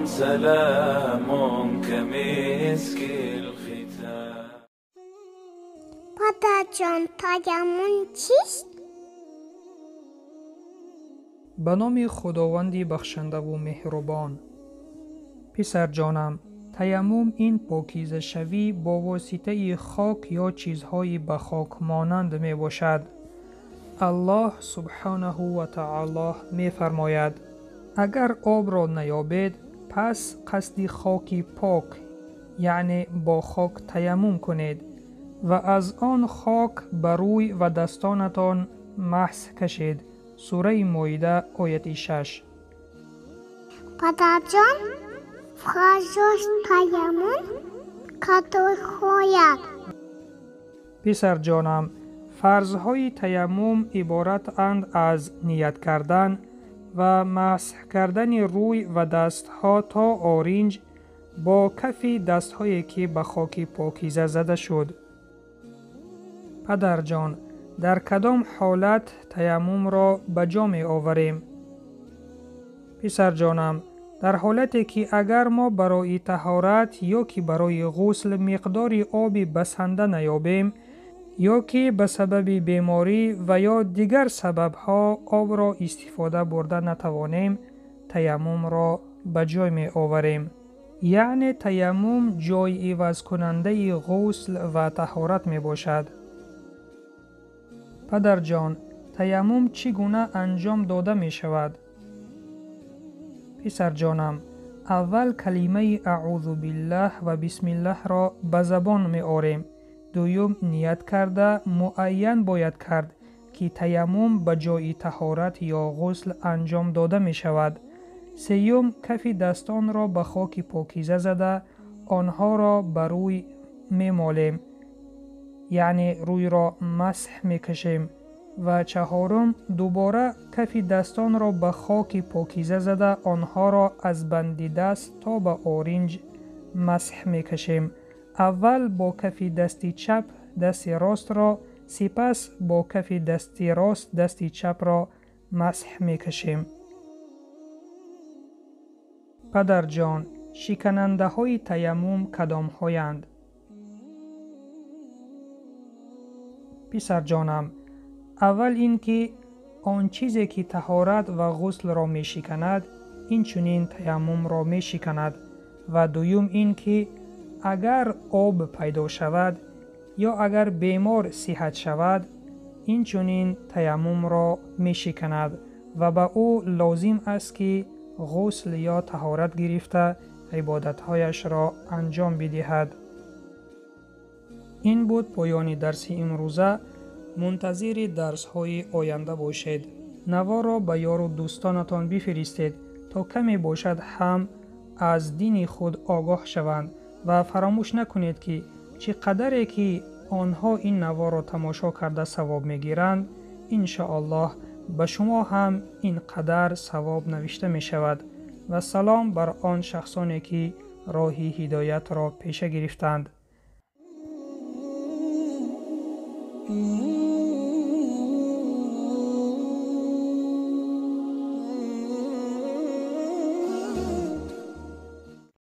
سلام كمسك الختام. پدر جان تیمم چیست؟ به نام خداوندی بخشنده و مهربان. پسر جانم، تیمم این پاکیزه شوی با واسطه خاک یا چیزهای به خاک مانند می باشد. الله سبحانه و تعالی می فرماید اگر آب را نیابید پس قصد خاکی پاک یعنی با خاک تیمم کنید و از آن خاک بر روی و دستانتان مسح کشید. سوره مائده آیه 6. پدر جان فرض تیمم چطور خواهد؟ پسر جانم، فرضهای تیمم عبارت اند از نیت کردن و مسح کردن روی و دستها تا آرنج با کف دستهایی که به خاک پاکیزه زده شد. پدر جان، در کدام حالت تیمم را به جا می آوریم؟ پسر جانم، در حالتی که اگر ما برای طهارت یا که برای غسل مقداری آب بسنده نیابیم یا که به سبب بیماری و یا دیگر سببها آب را استفاده برده نتوانیم، تیمم را به جای می آوریم. یعنی تیمم جای عوض کننده غسل و طهارت می باشد. پدر جان، تیمم چگونه انجام داده می شود؟ پسر جانم، اول کلمه اعوذ بالله و بسم الله را به زبان می آریم. دوم نیت کرده معین باید کرد که تیمم به جای طهارت یا غسل انجام داده می شود. سیوم کف دستان را به خاک پاکیزه زده آنها را بر روی می مالیم یعنی روی را مسح می کشیم و چهارم دوباره کف دستان را به خاک پاکیزه زده آنها را از بند دست تا به آرنج مسح می کشیم. اول با کف دست چپ دست راست را، سپس با کف دست راست دست چپ را مسح می کشیم. پدر جان، شکننده های تیمم کدام هایند؟ پسر جانم، اول این که آن چیزی که طهارت و غسل را می شکند این چنین تیمم را می شکند و دوم این که اگر آب پیدا شود یا اگر بیمار صحت شود این چنین تیمم را می شکند و به او لازم است که غسل یا طهارت گرفته عبادتهایش را انجام بدهد. این بود پایان درس امروزه. منتظر درس های آینده باشید. نوا را به یار و دوستانتان بفرستید تا کمی باشد هم از دین خود آگاه شوند و فراموش نکنید که چقدری که آنها این نوا را تماشا کرده ثواب میگیرند ان شاء الله به شما هم این قدر ثواب نوشته می شود. و سلام بر آن شخصانی که راه هدایت را پیش گرفتند.